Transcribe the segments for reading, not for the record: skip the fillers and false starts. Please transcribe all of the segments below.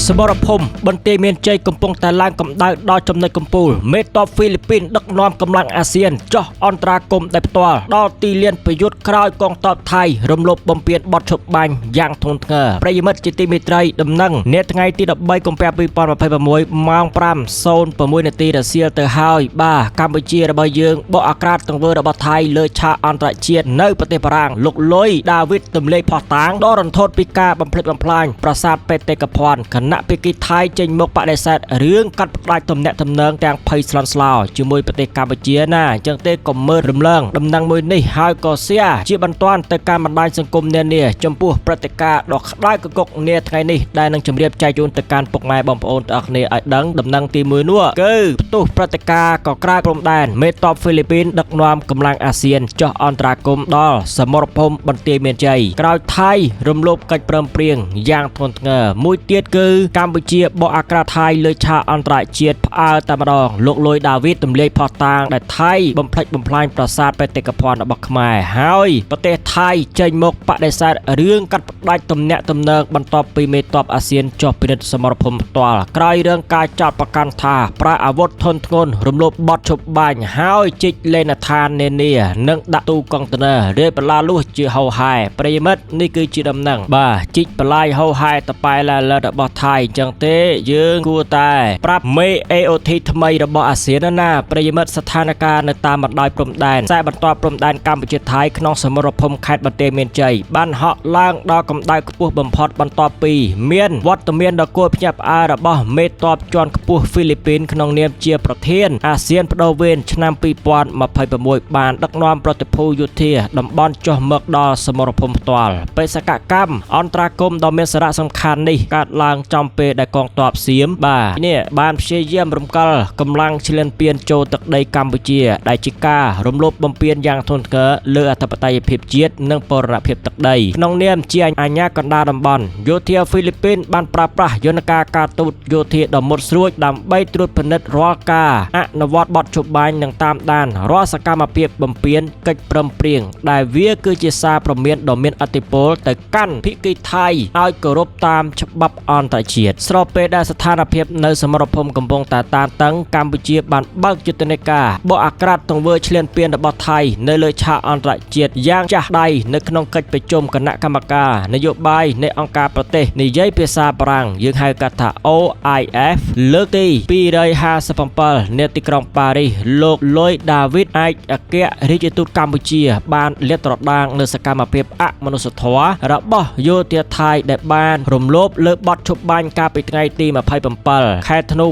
សមរភូមិបន្ទាយមានជ័យកំពុងតែឡើងកម្ដៅដល់ចំណុចកំពូលមេតបហ្វីលីពីនដឹកនាំកម្លាំងអាស៊ានចោះអន្តរាគមន៍ដោយផ្ទាល់ដល់ទីលានប្រយុទ្ធក្រោយកងទ័ពថៃរំលោភបំពានបទឈប់បាញ់យ៉ាងធ្ងន់ធ្ងរប្រិយមិត្តជាទីមេត្រីដំណឹងនាថ្ងៃទី13កុម្ភៈ2026ម៉ោង 5:06 នាទីរសៀលទៅហើយបាទកម្ពុជារបស់យើងបកអាក្រាតទង្វើរបស់ថៃលើឆាកអន្តរជាតិនៅប្រទេសបារាំងលោកលុយដាវីតទម្លេកផោះតាងដ៏រន្ធត់ពីការបំផ្លិចបំផ្លាញប្រាសាទបេតិកភណ្ឌគណៈភិគីថៃចេញមកបដិសេធរឿងកាត់ផ្ដាច់ទំនាក់ទំនងទាំងភ័យស្លន់ស្លោជាមួយប្រទេសកម្ពុជាណាអញ្ចឹងទេកុំមើលរំលងដំណឹងមួយនេះហើយក៏សៀជាបន្ទាន់ទៅការបណ្ដាញសង្គមនានាចំពោះព្រឹត្តិការណ៍ដ៏ក្តៅគគុកនាថ្ងៃនេះដែលនឹងជម្រាបចែកជូនទៅកាន់ពុកម៉ែបងប្អូនទាំងអស់គ្នាឲ្យដឹងដំណឹងទី1នោះគឺផ្ទុះព្រឹត្តិការណ៍ក៏ក្រៅព្រំដែនមេតបហ្វីលីពីនដឹកនាំកម្លាំងអាស៊ានចុះអន្តរាគមន៍ដល់សមរភូមិបន្ទាយមានជ័យក្រោយថៃរំលោភកិច្ចព្រមព្រៀងយ៉ាងធ្ងន់ធ្ងរមួយទៀតគឺកម្ពុជាបកអាក្រាតថៃលើឆាកអន្តរជាតិផ្អើលតែម្ដងលោកលុយដាវីតទម្លាយផោះតាងដែលថៃបំផ្លិចបំផ្លាញប្រាសាទបេតិកភណ្ឌរបស់ខ្មែរហើយប្រទេសថៃចេញមកបដិសេធរឿងកាត់ផ្ដាច់ទំនាក់ទំនងបន្ទាប់ពីមេតបអាស៊ានចុះពិនិត្យសមរភូមិផ្ទាល់ក្រោយរឿងការចោទប្រកាន់ថាប្រើអាវុធធន់ធ្ងន់រំលោភបទឈប់បាញ់ហើយជីកលេនឋាននានានិងដាក់ទូកុងតឺន័ររាយបន្លាលួសជាហូរហែប្រិយមិត្តនេះគឺជាដំណឹងបាទជីកបន្លាយហូរហែតប៉ែឡាលរបស់ថៃអញ្ចឹងទេយើងគួរតែប្រាប់មេ AOT ថ្មីរបស់អាស៊ានណាប្រិយមិត្តស្ថានភាពនៅតាមបណ្ដោយព្រំដែនខ្សែបន្ទាត់ព្រំដែនកម្ពុជាថៃក្នុងសមរភូមិខេត្តបន្ទាយមានជ័យបានហក់ឡើងដល់កម្ដៅខ្ពស់បំផុតបន្ទាប់ពីមានវត្តមានដ៏គួរភ្ញាក់ផ្អើលរបស់មេតបជាន់ខ្ពស់ហ្វីលីពីនក្នុងនាមជាប្រធានអាស៊ានបដូវវេនឆ្នាំ2026បានដឹកនាំប្រតិភូយោធាតំបន់ចុះមកដល់សមរភូមិផ្ទាល់បេសកកម្មអន្តរាគមន៍ដ៏មានសារៈសំខាន់នេះកើតឡើងចំពេលដែលកងទ័ពសៀមបាទនេះបានព្យាយាមរំកិលកម្លាំងឈ្លានពានចូលទឹកដីកម្ពុជាដែលជាការរំលោភបំពានយ៉ាងធ្ងន់ធ្ងរលើអធិបតេយ្យភាពជាតិនិងបូរណភាពទឹកដីក្នុងនាមជាអាជ្ញាកណ្ដាលតំបន់យោធាហ្វីលីពីនបានប្រើប្រាស់យន្តការការទូតយោធាដ៏មុតស្រួចដើម្បីត្រួតពិនិត្យរាល់ការអនុវត្តបទឈប់បាញ់និងតាមដានរាល់សកម្មភាពបំពានកិច្ចព្រមព្រៀងដែលវាគឺជាសារព្រមានដ៏មានឥទ្ធិពលទៅកាន់ភាគីថៃឲ្យគោរពតាមច្បាប់អន្តរជាតិស្របពេលដែលស្ថានភាពនៅសមរភូមិកំពុងតែតានតឹងកម្ពុជាបានបើកយុទ្ធនាការបកអាក្រាតទង្វើឈ្លានពានរបស់ថៃនៅលើឆាកអន្តរជាតិយ៉ាងចាស់ដៃនៅក្នុងកិច្ចប្រជុំគណៈកម្មការនយោបាយនៃអង្គការប្រទេសនិយាយភាសាបារាំងយើងហៅកាត់ថា OIF លើកទី257នៅទីក្រុងប៉ារីសលោកលុយដាវីតឯកអគ្គរដ្ឋទូតកម្ពុជាបានលាតត្រដាងលើសកម្មភាពអមនុស្សធម៌របស់យោធាថៃដែលបានរំលោភលើបទឈប់បាញ់កាលពីថ្ងៃទី27ខែធ្នូ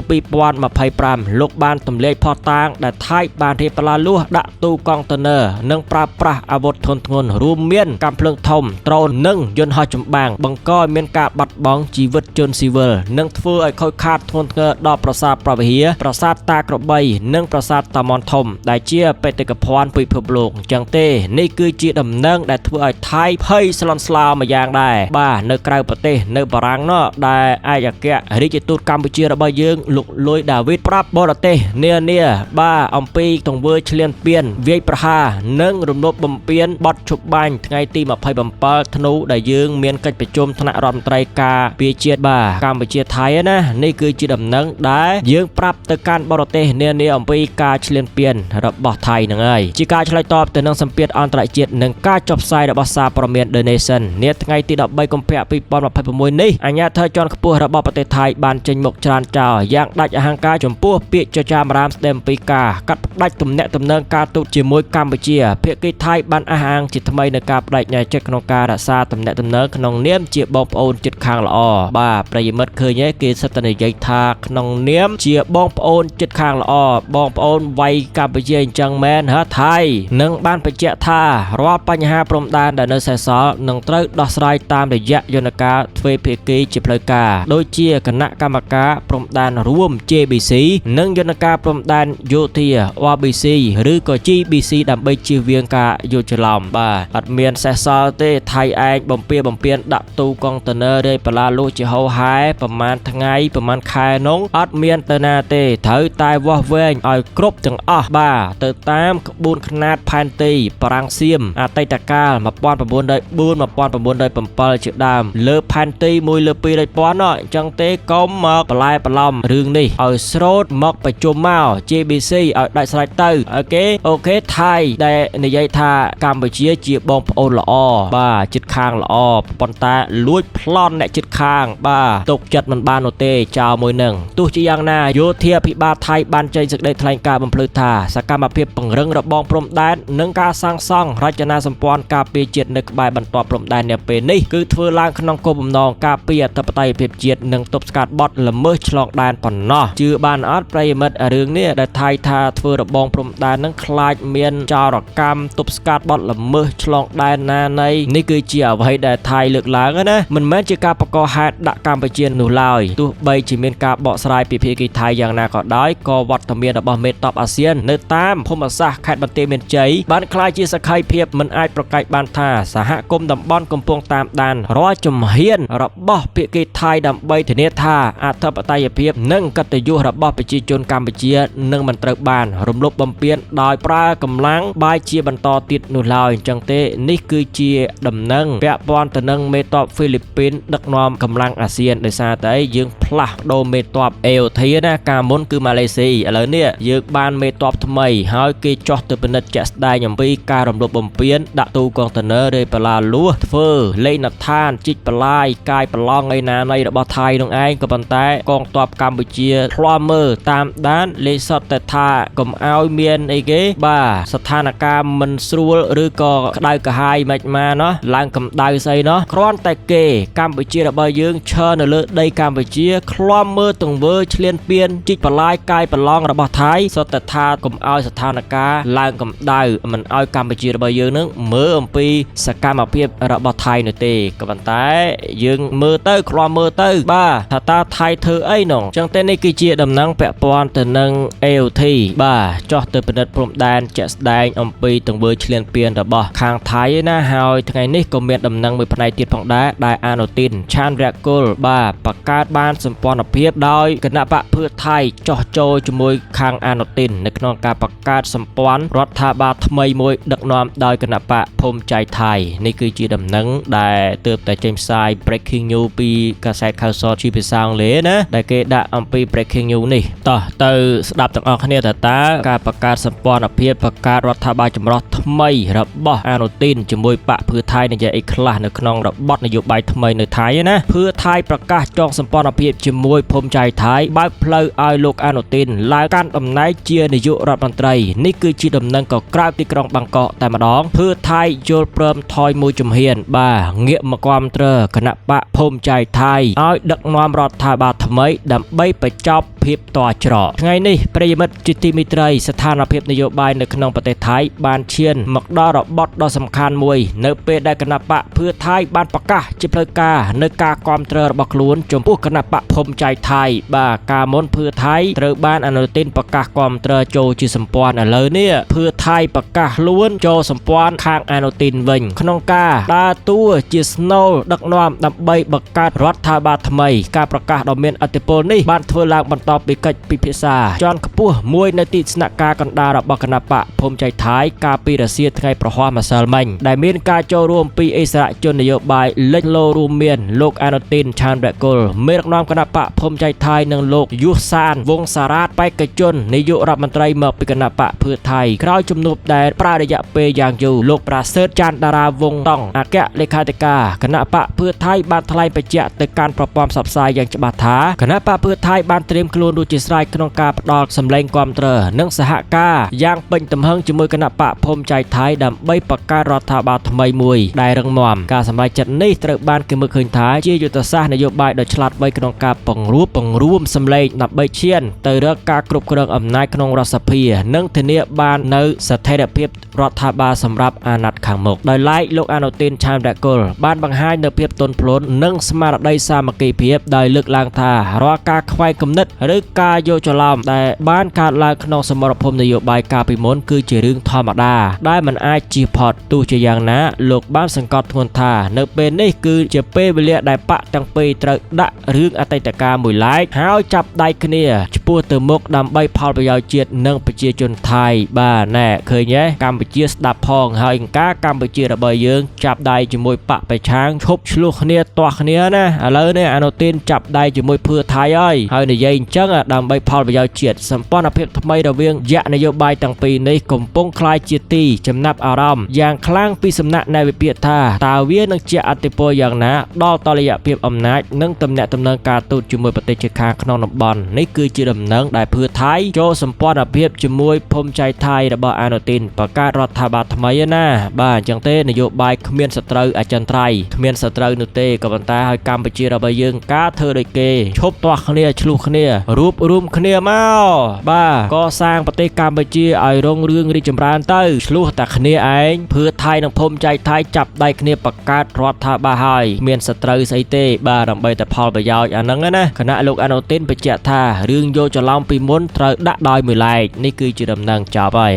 2025លោកបានទម្លាយផោះតាងដែលថៃបានរៀបបន្លាលួសដាក់ទូកុងតឺន័រនិងប្រើប្រាស់អាវុធធន់ធ្ងន់រួមមានកាំភ្លើងធំដ្រូននិងយន្តហោះចម្បាំងបង្កឲ្យមានការបាត់បង់ជីវិតជនស៊ីវិលនិងធ្វើឲ្យខូចខាតធ្ងន់ធ្ងរដល់ប្រាសាទប្រវហិរប្រាសាទតាក្របីនិងប្រាសាទតាម៉ុនធំដែលជាបេតិកភណ្ឌពិភពលោកអញ្ចឹងទេនេះគឺជាដំណឹងដែលធ្វើឲ្យថៃភ័យស្លន់ស្លោមួយយ៉ាងដែរបាទនៅក្រៅប្រទេសនៅបារាំងនោះដែលឯកអគ្គរដ្ឋទូតកម្ពុជារបស់យើងលោកលុយដាវីតប្រាប់បរទេសនានាបាទអំពីទង្វើឈ្លានពានវាយប្រហារនិងរំលោភបំពានបទឈប់បាញ់ថ្ងៃទី27ធ្នូដែលយើងមានកិច្ចប្រជុំថ្នាក់រដ្ឋមន្ត្រីការពារជាតិបាទកម្ពុជាថៃណានេះគឺជាដំណឹងដែលយើងប្រាប់ទៅកាន់បរទេសនានាអំពីការឈ្លានពានរបស់ថៃហ្នឹងហើយជាការឆ្លើយតបទៅនឹងសម្ពាធអន្តរជាតិនិងការចុះផ្សាយរបស់សារព័ត៌មាន The Nation នាថ្ងៃទី13កុម្ភៈ2026នេះអាជ្ញាធរជាន់ខ្ពស់របស់ប្រទេសថៃបានចេញមុខច្រានចោលយ៉ាងដាច់អហង្ការចំពោះពាក្យចចាមរាមស្ដីអំពីការកាត់ផ្ដាច់ទំនាក់ទំនងការទូតជាមួយកម្ពុជាភាគីថៃបានអះអាងជាថ្មីនៅការបដិញ្ញាចិត្តក្នុងការរក្សាទំនាក់ទំនងក្នុងនាមជាបងប្អូនជិតខាងល្អបាទប្រិយមិត្តឃើញទេគេសិតតែនិយាយថាក្នុងនាមជាបងប្អូនជិតខាងល្អបងប្អូនវ័យកម្ពុជាអញ្ចឹងមែនហ៎ថៃនឹងបានបញ្ជាក់ថារាល់បញ្ហាព្រំដែនដែលនៅសេសសល់នឹងត្រូវដោះស្រាយតាមរយៈយន្តការទ្វេភាគីជាផ្លូវការដូចជាគណៈកម្មការព្រំដែនរួម JBC និងយន្តការព្រំដែនយោធា OBC ឬក៏ GBC ដើម្បីជៀសវាងការយល់ច្រឡំបាទអត់មានសេះសល់ទេថៃឯងបំពេញដាក់ទូកុងតឺន័ររាយបន្លាលួសជាហូរហែប្រមាណថ្ងៃប្រមាណខែនោះអត់មានទៅណាទេត្រូវតែវាស់វែងឲ្យគ្រប់ទាំងអស់បាទទៅតាមក្បួនខ្នាតផែនទីបារាំងសៀមអតីតកាល1904 1907ជាដើមលើផែនទី1/2000 ណោះចឹងទេកុំមកបន្លែបន្លំរឿងនេះឲ្យស្រូតមកប្រជុំមក JBC ឲ្យដាច់ស្រេចទៅអូខេថៃដែលនិយាយថាកម្ពុជាជាបងប្អូនល្អបាទចិត្តខាងល្អប៉ុន្តែលួចប្លន់អ្នកចិត្តខាងបាទទុកចិត្តមិនបាននោះទេចោលមួយនឹងទោះជាយ៉ាងណាយោធាភិបាលថៃបានចេញសេចក្តីថ្លែងការណ៍បំភ្លឺថាសកម្មភាពពង្រឹងរបងព្រំដែននិងការសាងសង់រចនាសម្ព័ន្ធការពារជាតិនៅក្បែរបន្ទាត់ព្រំដែននាពេលនេះគឺធ្វើឡើងក្នុងគោលបំណងការពារអធិបតេយ្យភាពជាតិនិងទប់ស្កាត់បទល្មើសឆ្លងដែនប៉ុណ្ណោះជឿបានអត់ប្រិយមិត្តរឿងនេះដែលថៃថាធ្វើរបងព្រំដែននឹងខ្លាចមានចោរកម្មទប់ស្កាត់បទល្មើសឆ្លងដែនណានៃនេះគឺជាអ្វីដែលថៃលើកឡើងណាមិនមែនជាការបង្កហេតុដាក់កម្ពុជានោះឡើយទោះបីជាមានការបកស្រាយពីភាគីថៃយ៉ាងណាក៏ដោយក៏វត្តមានរបស់មេតបអាស៊ាននៅតាមភូមិសាស្ត្រខេត្តបន្ទាយមានជ័យបានក្លាយជាសក្ខីភាពមិនអាចប្រកែកបានថាសហគមន៍តំបន់កំពុងតាមដានរាល់ជំហានរបស់ភាគីថៃដើម្បីធានាថាអធិបតេយ្យភាពនិងកិត្តិយសរបស់ប្រជាជនកម្ពុជានឹងមិនត្រូវបានរំលោភបំពានដោយប្រើកម្លាំងបាយជាបន្តទៀតនោះឡើយអញ្ចឹងទេនេះគឺជាដំណឹងពាក់ព័ន្ធទៅនឹងមេតបហ្វីលីពីនដឹកនាំកម្លាំងអាស៊ានដោយសារតែយើងផ្លាស់ប្ដូរមេតប AOT ណាកាលមុនគឺម៉ាឡេស៊ីឥឡូវនេះយើងបានមេតបថ្មីហើយគេចោះទៅពិនិត្យជាក់ស្ដែងអំពីការរំលោភបំពានដាក់ទូកុងតឺន័ររេបឡាលួសធ្វើលេងនឋានជីកបន្លាយកាយប្រឡងឯណានៃរបស់ថៃនោះឯងក៏ប៉ុន្តែកងទ័ពកម្ពុជាឆ្លំមើលតាមដានលេសតតែថាកុំឲ្យមានអីគេបាទស្ថានភាពមិនស្រួលឬក៏ក្តៅក្រហាយមិនមកណោះឡើងកម្ដៅស្អីណោះគ្រាន់តែគេកម្ពុជារបស់យើងឈរនៅលើដីកម្ពុជាឆ្លំមើលទង្វើឈ្លានពានជីកបន្លាយកាយប្រឡងរបស់ថៃសុទ្ធតែថាកុំឲ្យស្ថានភាពឡើងកម្ដៅមិនឲ្យកម្ពុជារបស់យើងនឹងមើលអំពីសកម្មភាពរបស់ថៃនោះទេក៏ប៉ុន្តែយើងមើលទៅឆ្លំមើលទៅបាទថាតើថៃធ្វើអីនោះចឹងតែនេះគឺជាដំណឹងពាក់ព័ន្ធទៅនឹង AOT បាទចោះទៅពិនិត្យព្រំដែនជាក់ស្ដែងអំពីទង្វើឈ្លានពានរបស់ខាងថៃណាហើយថ្ងៃនេះក៏មានដំណឹងមួយផ្នែកទៀតផងដែរដែលអាណូទីនឆានរៈគុលបាទបង្កើតបានសម្ព័ន្ធភាពដោយគណៈបកភឿថៃចោះចូលជាមួយខាងអាណូទីននៅក្នុងការបង្កើតសម្ព័ន្ធរដ្ឋាភិបាលថ្មីមួយដឹកនាំដោយគណៈបកភូមិใจថៃនេះគឺជាដំណឹងដែលទើបតែចេញផ្សាយ breaking news ពីកាសែតខៅសតជាភាសាអង់គ្លេសណាដែលគេដាក់អំពី breaking news នេះតោះទៅស្ដាប់ទាំងអស់គ្នាតើការបង្កើតសម្ព័ន្ធភាពបង្កើតរដ្ឋាភិបាលចម្រុះថ្មីរបស់អាណូទីនជាមួយបកភឿថៃនិយាយអីខ្លះនៅក្នុងរបបនយោបាយថ្មីនៅថៃណាភឿថៃប្រកាសចងសម្ព័ន្ធភាពជាមួយភូមិใจថៃបើកផ្លូវឲ្យលោកអាណូទីនឡើងកាន់តំណែងជានាយករដ្ឋមន្ត្រីនេះគឺជាដំណឹងក៏ក្រៅទីក្រុងបាងកកតែម្ដងភឿថៃយល់ព្រមថយមួយជំហានបាទងាកមកគាំទ្រគណៈបកភូមិใจថៃឲ្យដឹកនាំរដ្ឋាភិបាលថ្មីដើម្បីបញ្ចប់ភាពតច្រកថ្ងៃនេះប្រិយមិត្តជាទីមេត្រីស្ថានភាពនយោបាយនៅក្នុងប្រទេសថៃបានឈានមកដល់របត់ដ៏សំខាន់មួយនៅពេលដែលគណៈបកភឿថៃបានប្រកាសជាផ្លូវការនៅការគាំទ្ររបស់ខ្លួនចំពោះគណៈបកភូមិใจថៃបាទការមុនភឿថៃត្រូវបានអាណូទីនប្រកាសគាំទ្រចូលជាសម្ព័ន្ធឥឡូវនេះភឿថៃប្រកាសខ្លួនចូលសម្ព័ន្ធខាងអាណូទីនវិញក្នុងការដើរតួជាស្នូលដឹកនាំដើម្បីបង្កើតរដ្ឋាភិបាលថ្មីការប្រកាសដ៏មានឥទ្ធិពលនេះបានធ្វើឡើងបន្ទាប់ពីកិច្ចពិភាក្សាជាន់ខ្ពស់មួយនៅទីស្នាក់ការកណ្ដាលរបស់គណៈបកភូមិใจថៃកាលពីរសៀលថ្ងៃប្រហ័សម្សិលមិញដែលមានការចូលរួមពីអិសរាជជននយោបាយលេចលោរួមមានលោកអាណូទីនឆានរៈគុលមេដឹកនាំគណៈបកភូមិใจថៃនិងលោកយុសសានវង្សសារ៉ាតបេក្ខជននាយករដ្ឋមន្ត្រីមកពីគណៈបកភឿថៃក្រោយជំនួបដែលប្រើរយៈពេលយ៉ាងយូរលោកប្រាសើតច័ន្ទតារាវង្សតង់អគ្គលេខាធិការគណៈបកភឿថៃបានថ្លែងបញ្ជាក់ទៅកាន់ប្រព័ន្ធផ្សព្វផ្សាយយ៉ាងច្បាស់ថាគណៈបកភឿថៃបានត្រៀមខ្លួនរួចជាស្រេចក្នុងការផ្ដល់សម្លេងគាំទ្រនិងសហការយ៉ាងពេញទំហឹងជាមួយគណៈបកភូមិใจថៃដើម្បីបង្កើតរដ្ឋាភិបាលថ្មីមួយដែលរឹងមាំការសម្រេចចិត្តនេះត្រូវបានគេមើលឃើញថាជាយុទ្ធសាស្ត្រនយោបាយដ៏ឆ្លាតវៃក្នុងការបង្រួមសម្លេងដើម្បីឈានទៅរកការគ្រប់គ្រងអំណាចក្នុងរដ្ឋសភានិងធានាបាននូវស្ថិរភាពរដ្ឋាភិបាលសម្រាប់អាណត្តិខាងមុខដោយឡែកលោកអាណូទីនឆានរៈគុលបានបង្ហាញនូវភាពទន់ភ្លន់និងស្មារតីសាមគ្គីភាពដោយលើកឡើងថារាល់ការខ្វែងគំនិតឬការយកច្រឡំដែលបានកើតឡើងក្នុងសមរភូមិនយោបាយកាលពីមុនគឺជារឿងធម្មតាដែលមិនអាចជៀសផុតទោះជាយ៉ាងណាលោកបានសង្កត់ធ្ងន់ថានៅពេលនេះគឺជាពេលវេលាដែលបកទាំងពីរត្រូវដាក់រឿងអតីតកាលមួយឡែកហើយចាប់ដៃគ្នាឆ្ ពោះទៅមុខដើម្បីផលប្រយោជន៍ជាតិនិងប្រជាជនថៃបាទណែឃើញទេកម្ពុជាស្ដាប់ផងហើយអង្ការកម្ពុជារបស់យើងចាប់ដៃជាមួយបកប្រឆាំងឈប់ឆ្លោះគ្នាទាស់គ្នាណាឥឡូវនេះអាណូទីនចាប់ដៃជាមួយភឿថៃហើយនិយាយអញ្ចឹងដើម្បីផលប្រយោជន៍ជាតិសម្ព័ន្ធភាពថ្មីរវាងយៈនយោបាយទាំងពីរនេះកំពុងคล้ายជាទីចំណាប់អារម្មណ៍យ៉ាងខ្លាំងពីសំណាក់អ្នកវិភាគថាតើវានឹងជាអតិពលយ៉ាងណាដល់តុល្យភាពអំណាចនិងទំនាក់ទំនងការទូតជាមួយប្រទេសជិតខាងក្នុងតំបន់នេះគឺជាដំណឹងដែលភឿថៃចូលសម្ព័ន្ធភាពជាមួយភូមិใจថៃរបស់អាណូទីនបង្កើតរដ្ឋាភិបាលថ្មីណាបាទអញ្ចឹងទេនយោបាយគ្មានសត្រូវអចិន្ត្រៃយ៍គ្មានសត្រូវនោះទេក៏ប៉ុន្តែឲ្យកម្ពុជារបស់យើងការធ្វើដូចគេឈប់ទាស់គ្នាឆ្លោះគ្នារួបរวมគ្នាមកបាទកសាងប្រទេសកម្ពុជាឲ្យរុងរឿងរីកចម្រើនទៅឆ្លោះតែគ្នាឯងភឿថៃនិងភូមិใจថៃចាប់ដៃគ្នាបង្កើតរដ្ឋាភិបាលហើយមានសត្រូវស្អីទេបាទដើម្បីតែផលប្រយោជន៍អាហ្នឹងណាគណៈលោកអាណូទីនបញ្ជាក់ថារឿងយកច្រឡំពីមុនត្រូវដាក់ដោយមួយឡែកនេះគឺជាដំណឹងចប់ហើយ